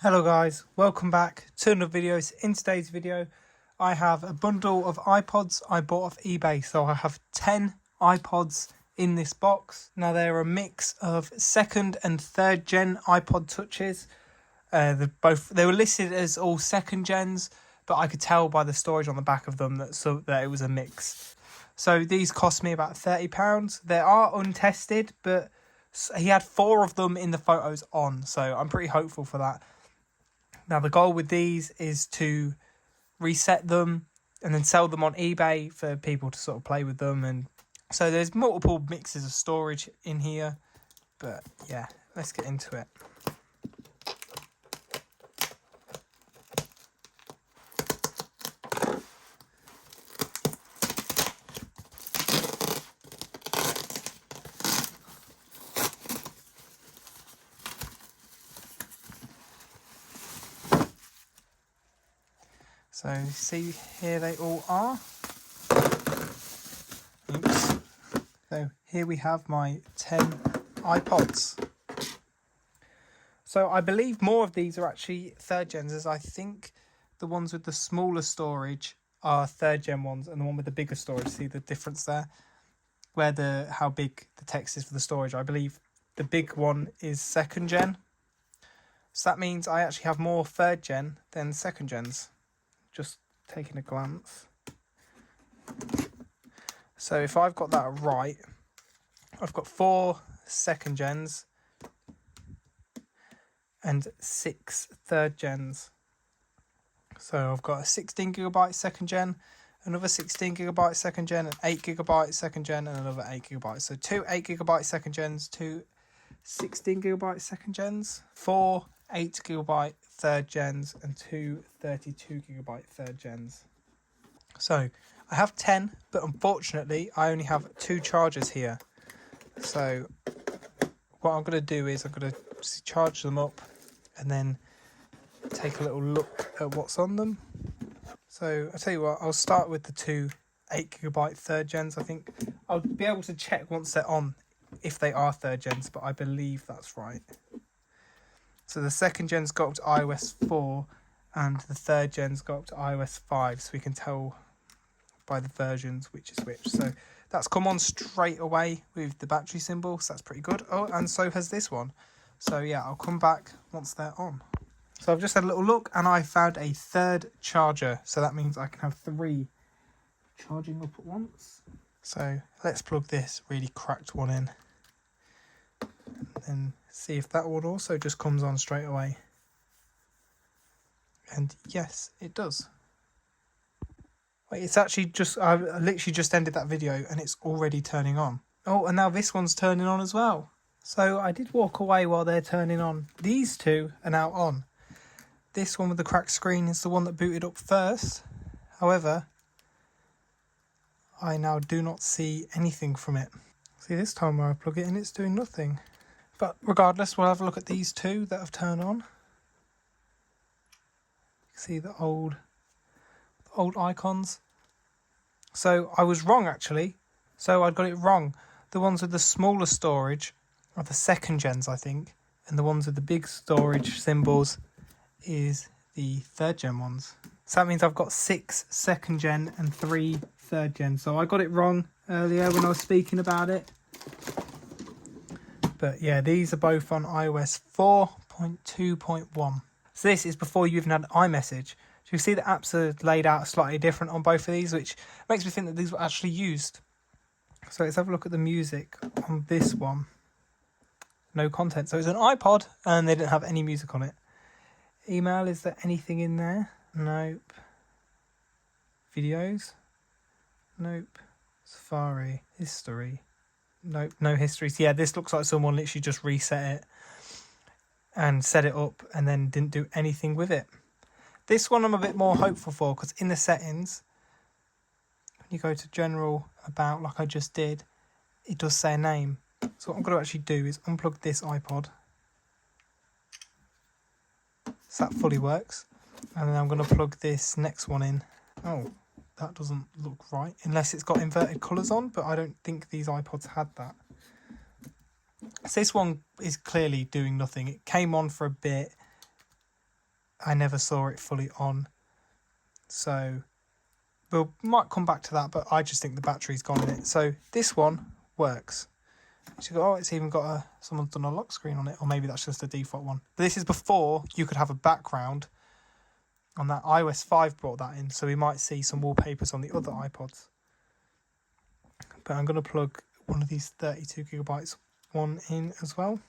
Hello guys, welcome back to another video. In today's video I have a bundle of iPods I bought off eBay. So I have 10 iPods in this box. Now they're a mix of second and third gen iPod touches. They were listed as all second gens, but I could tell by the storage on the back of them that it was a mix. So these cost me about £30. They are untested, but he had 4 of them in the photos on, so I'm pretty hopeful for that. Now, the goal with these is to reset them and then sell them on eBay for people to sort of play with them. And so there's multiple mixes of storage in here. But yeah, let's get into it. So see here they all are. Oops. So here we have my 10 iPods. So I believe more of these are actually third gens, as I think the ones with the smaller storage are third gen ones, and the one with the bigger storage, see the difference there? How big the text is for the storage. I believe the big one is second gen. So that means I actually have more third gen than second gens. Just taking a glance. So if I've got that right, I've got 4 second gens and 6 third gens. So I've got a 16GB second gen, another 16GB second gen, an 8GB second gen, and another 8GB. So 2 8GB second gens, 2 16GB second gens, 4 8GB third gens, and 2 32GB third gens. So I have 10, but unfortunately I only have 2 chargers here. So what I'm going to do is I'm going to charge them up and then take a little look at what's on them. So I'll tell you what, I'll start with the 2 8GB third gens. I think I'll be able to check once they're on if they are third gens, but I believe that's right. So the second gen's got up to iOS 4 and the third gen's got up to iOS 5, so we can tell by the versions which is which. So that's come on straight away with the battery symbol, so that's pretty good. Oh, and so has this one. So yeah, I'll come back once they're on. So I've just had a little look and I found a third charger, so that means I can have 3 charging up at once. So let's plug this really cracked one in and see if that one also just comes on straight away. And yes, it does. Wait, it's actually just, I literally just ended that video and it's already turning on. Oh, and now this one's turning on as well. So I did walk away while they're turning on. These 2 are now on. This one with the cracked screen is the one that booted up first. However, I now do not see anything from it. See, this time where I plug it in, it's doing nothing. But regardless, we'll have a look at these 2 that have turned on. See the old icons. So I was wrong actually. So I got it wrong. The ones with the smaller storage are the second gens, I think, and the ones with the big storage symbols is the third gen ones. So that means I've got 6 second gen and 3 third gen. So I got it wrong earlier when I was speaking about it. But yeah, these are both on iOS 4.2.1. So this is before you even had iMessage. So you see the apps are laid out slightly different on both of these, which makes me think that these were actually used. So let's have a look at the music on this one. No content. So it's an iPod and they didn't have any music on it. Email, is there anything in there? Nope. Videos? Nope. Safari. History? Nope, no history. So yeah, this looks like someone literally just reset it and set it up and then didn't do anything with it. This one I'm a bit more hopeful for, because in the settings, when you go to general, about, like I just did, it does say a name. So what I'm going to actually do is unplug this iPod. So that fully works. And then I'm going to plug this next one in. Oh, that doesn't look right, unless it's got inverted colours on, but I don't think these iPods had that. So this one is clearly doing nothing. It came on for a bit, I never saw it fully on. So we might come back to that, but I just think the battery's gone in it. So this one works. So it's even got someone's done a lock screen on it, or maybe that's just a default one. But this is before you could have a background on that. iOS 5 brought that in, so we might see some wallpapers on the other iPods. But I'm going to plug one of these 32GB one in as well.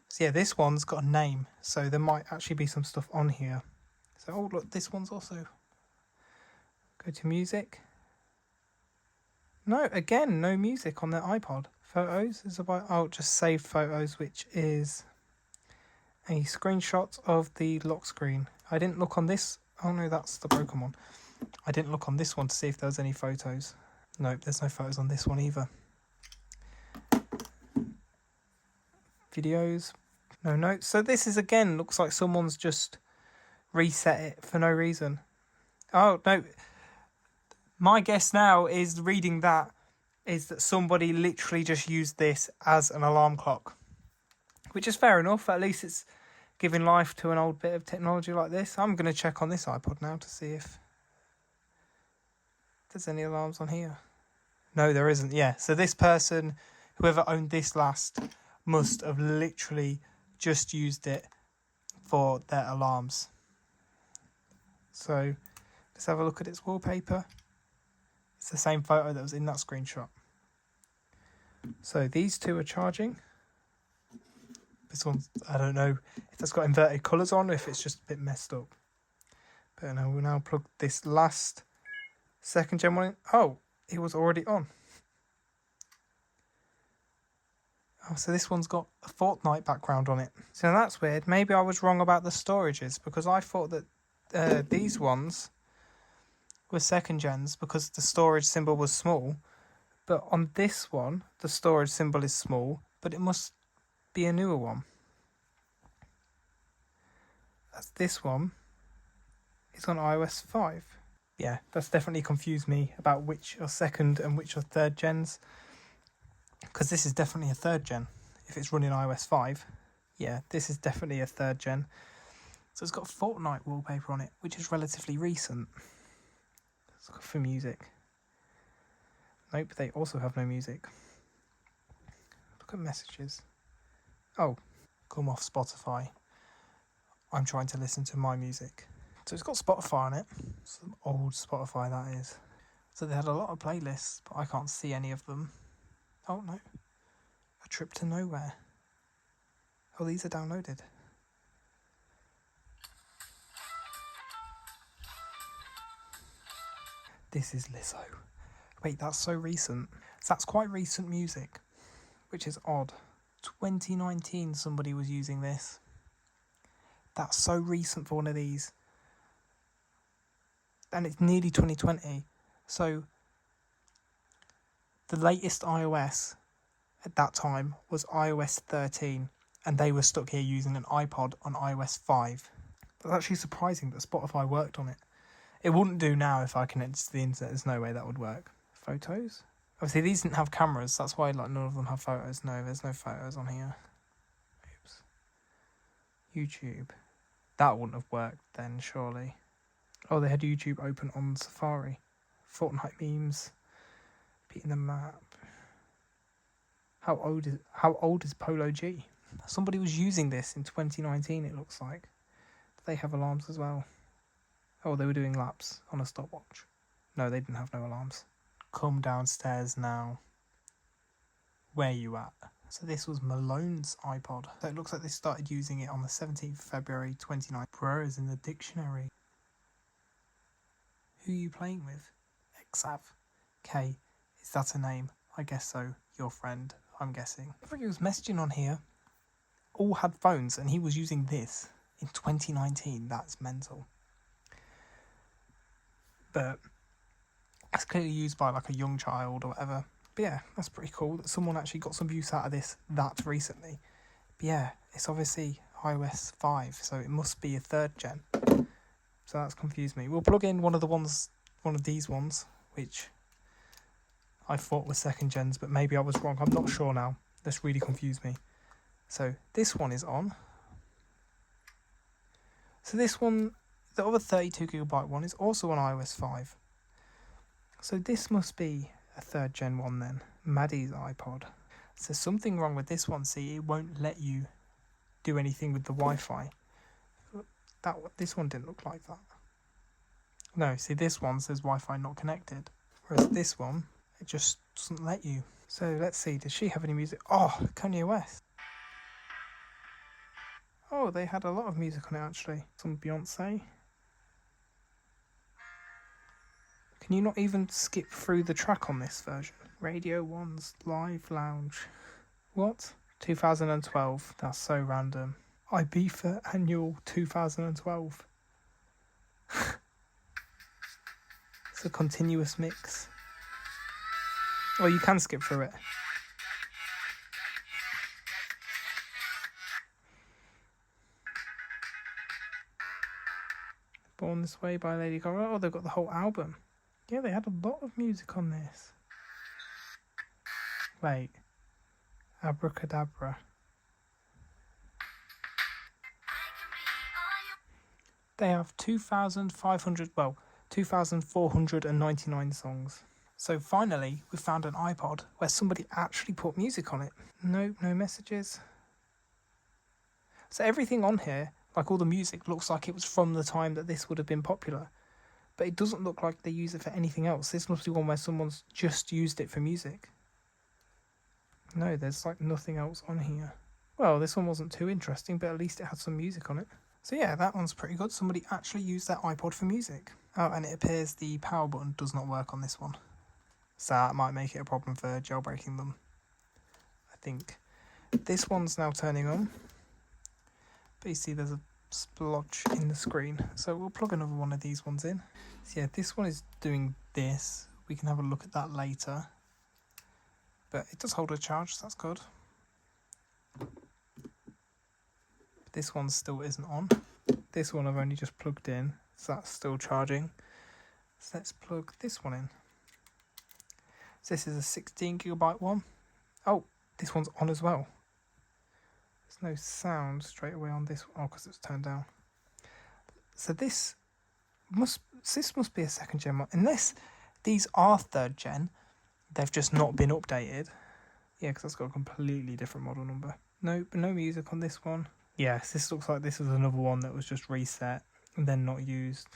So yeah, this one's got a name, so there might actually be some stuff on here. So, oh look, this one's also... Go to music. No, again, no music on the iPod. Photos is about... Oh, just save photos, which is a screenshot of the lock screen. I didn't look on this. Oh no, that's the broken one. I didn't look on this one to see if there was any photos. Nope, there's no photos on this one either. Videos, no notes. So this is, again, looks like someone's just reset it for no reason. Oh, no. My guess now is, reading that, is that somebody literally just used this as an alarm clock. Which is fair enough. At least it's giving life to an old bit of technology like this. I'm going to check on this iPod now to see if there's any alarms on here. No, there isn't. Yeah, so this person, whoever owned this last, must have literally just used it for their alarms. So let's have a look at its wallpaper. It's the same photo that was in that screenshot. So these two are charging. This one's, I don't know if that's got inverted colours on or if it's just a bit messed up. But no, we'll now plug this last 2nd gen one in. Oh, it was already on. Oh, so this one's got a Fortnite background on it. So that's weird. Maybe I was wrong about the storages, because I thought that these ones were 2nd gens because the storage symbol was small. But on this one, the storage symbol is small, but it must be a newer one. That's this one. It's on iOS 5. Yeah, that's definitely confused me about which are 2nd and which are 3rd gens. Because this is definitely a 3rd gen if it's running iOS 5. Yeah, this is definitely a 3rd gen. So it's got Fortnite wallpaper on it, which is relatively recent. Let's look for music. Nope, they also have no music. Look at messages. Oh, come off Spotify. I'm trying to listen to my music. So it's got Spotify on it. Some old Spotify, that is. So they had a lot of playlists, but I can't see any of them. Oh no, a trip to nowhere. Oh, these are downloaded. This is Lizzo. Wait, that's so recent. So that's quite recent music, which is odd. 2019 somebody was using this. That's so recent for one of these. And it's nearly 2020. So the latest iOS at that time was iOS 13, and they were stuck here using an iPod on iOS 5. That's actually surprising that Spotify worked on it. It wouldn't do now if I connected to the internet. There's no way that would work. Photos? Obviously, these didn't have cameras. That's why none of them have photos. No, there's no photos on here. Oops. YouTube. That wouldn't have worked then, surely. Oh, they had YouTube open on Safari. Fortnite memes. Beating the map. How old is Polo G? Somebody was using this in 2019, it looks like. They have alarms as well. Oh, they were doing laps on a stopwatch. No, they didn't have no alarms. Come downstairs now. Where you at? So this was Malone's iPod. So it looks like they started using it on the 17th of February 2019. Bro is in the dictionary. Who are you playing with? Xav. K. Is that a name? I guess so. Your friend, I'm guessing. Everybody was messaging on here. All had phones, and he was using this in 2019. That's mental. But it's clearly used by like a young child or whatever. But yeah, that's pretty cool that someone actually got some use out of this that recently. But yeah, it's obviously iOS 5, so it must be a 3rd gen. So that's confused me. We'll plug in one of these ones, which I thought were 2nd gens, but maybe I was wrong. I'm not sure now. That's really confused me. So this one is on. So this one, the other 32GB one, is also on iOS 5. So this must be a 3rd gen one then. Maddie's iPod. So there's something wrong with this one. See, it won't let you do anything with the Wi-Fi. This one didn't look like that. No, see, this one says Wi-Fi not connected. Whereas this one, it just doesn't let you. So let's see, does she have any music? Oh, Kanye West. Oh, they had a lot of music on it actually. Some Beyonce. Can you not even skip through the track on this version? Radio 1's Live Lounge. What? 2012. That's so random. Ibiza Annual 2012. It's a continuous mix. Oh, you can skip through it. Born This Way by Lady Gaga. Oh, they've got the whole album. Yeah, they had a lot of music on this. Wait. Abracadabra. They have 2,499 songs. So finally, we found an iPod where somebody actually put music on it. No messages. So everything on here, like all the music, looks like it was from the time that this would have been popular. But it doesn't look like they use it for anything else. This must be one where someone's just used it for music. No, there's like nothing else on here. Well, this one wasn't too interesting, but at least it had some music on it. So yeah, that one's pretty good. Somebody actually used their iPod for music. Oh, and it appears the power button does not work on this one. So that might make it a problem for jailbreaking them, I think. This one's now turning on. But you see there's a splotch in the screen. So we'll plug another one of these ones in. So yeah, this one is doing this. We can have a look at that later. But it does hold a charge, so that's good. This one still isn't on. This one I've only just plugged in, so that's still charging. So let's plug this one in. So this is a 16GB one. Oh, this one's on as well. There's no sound straight away on this one. Oh, because it's turned down. So this must be a 2nd gen one. Unless these are 3rd gen, they've just not been updated. Yeah, because that's got a completely different model number. No music on this one. Yes, this looks like this was another one that was just reset and then not used.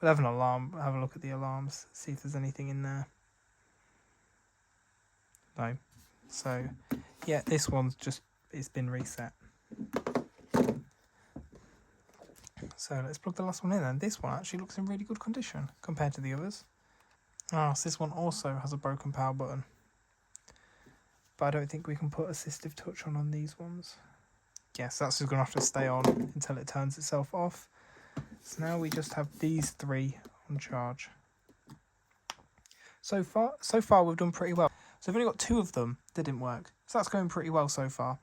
We'll have an alarm. We'll have a look at the alarms, see if there's anything in there. No. So, yeah, this one's just, it's been reset. So let's plug the last one in, and this one actually looks in really good condition compared to the others. So this one also has a broken power button. But I don't think we can put assistive touch on these ones. Yes, that's just going to have to stay on until it turns itself off. So now we just have these 3 on charge. So far we've done pretty well. So we've only got 2 of them that didn't work. So that's going pretty well so far.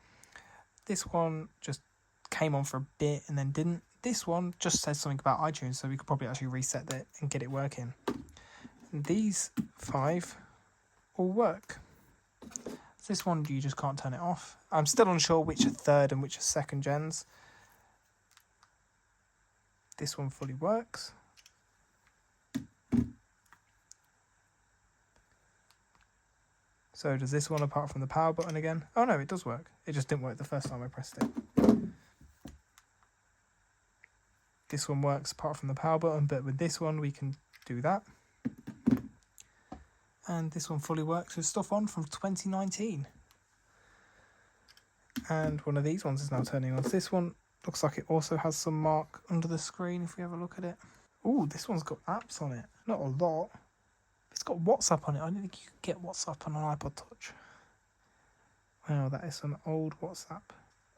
This one just came on for a bit and then didn't. This one just says something about iTunes, so we could probably actually reset it and get it working. And these 5 all work. This one, you just can't turn it off. I'm still unsure which are 3rd and which are 2nd gens. This one fully works. So does this one apart from the power button again? Oh no, it does work. It just didn't work the first time I pressed it. This one works apart from the power button, but with this one we can do that. And this one fully works with stuff on from 2019. And one of these ones is now turning on. So this one looks like it also has some mark under the screen if we have a look at it. Ooh, this one's got apps on it. Not a lot. It's got WhatsApp on it. I didn't think you could get WhatsApp on an iPod Touch. Wow, that is some old WhatsApp.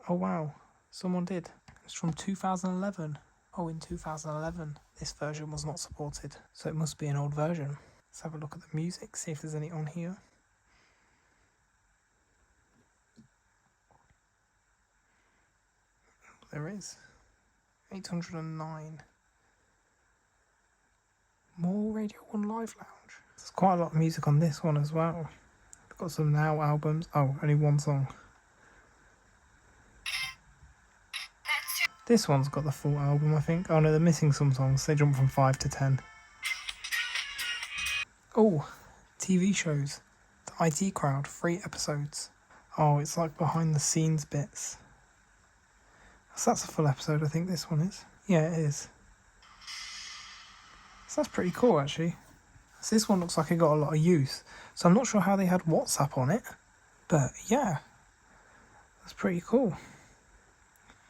Oh wow, someone did. It's from 2011. Oh, in 2011, this version was not supported. So it must be an old version. Let's have a look at the music, see if there's any on here. There is. 809. More Radio 1 Live Lounge. There's quite a lot of music on this one as well. I've got some Now albums. Oh, only one song. This one's got the full album, I think. Oh no, they're missing some songs. They jump from 5 to 10. Oh, TV shows. The IT Crowd, 3 episodes. Oh, it's like behind the scenes bits. So that's a full episode, I think this one is. Yeah, it is. So that's pretty cool, actually. So this one looks like it got a lot of use. So I'm not sure how they had WhatsApp on it. But yeah, that's pretty cool.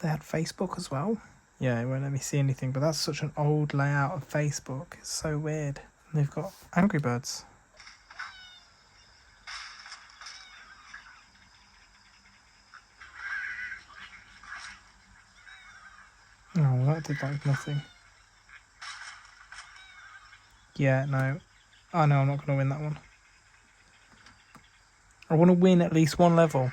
They had Facebook as well. Yeah, it won't let me see anything, but that's such an old layout of Facebook. It's so weird. And they've got Angry Birds. Oh, well, that did like nothing. Yeah, no. I know I'm not going to win that one. I want to win at least one level.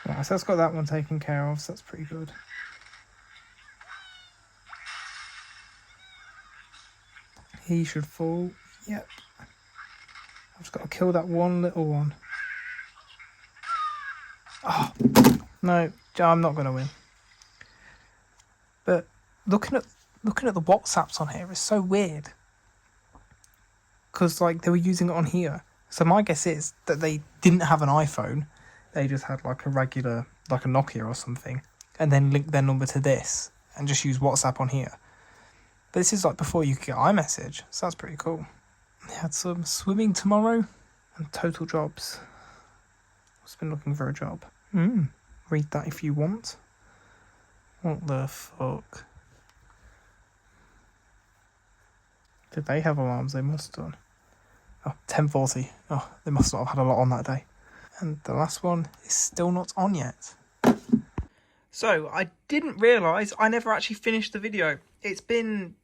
Right, so that's got that one taken care of, so that's pretty good. He should fall. Yep. I've just got to kill that one little one. Oh, no, I'm not going to win. But looking at the WhatsApps on here is so weird. Because like they were using it on here. So my guess is that they didn't have an iPhone. They just had like a regular, like a Nokia or something. And then link their number to this. And just use WhatsApp on here. But this is like before you could get iMessage. So that's pretty cool. They had some swimming tomorrow. And total jobs. I've been looking for a job. Read that if you want. What the fuck? Did they have alarms? They must have done. Oh, 10:40. Oh, they must not have had a lot on that day. And the last one is still not on yet. So, I didn't realise I never actually finished the video. It's been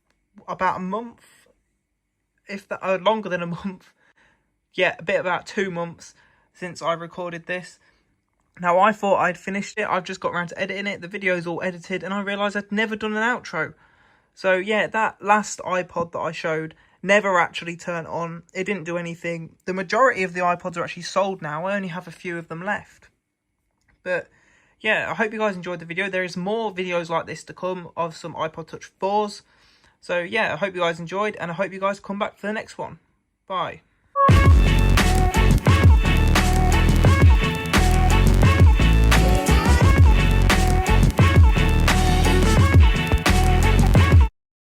about a month, if that, longer than a month. Yeah, a bit about 2 months since I recorded this. Now, I thought I'd finished it. I've just got around to editing it. The video's all edited, and I realised I'd never done an outro. So, yeah, that last iPod that I showed never actually turned on. It didn't do anything. The majority of the iPods are actually sold now. I only have a few of them left. But, yeah, I hope you guys enjoyed the video. There is more videos like this to come of some iPod Touch 4s. So, yeah, I hope you guys enjoyed, and I hope you guys come back for the next one. Bye.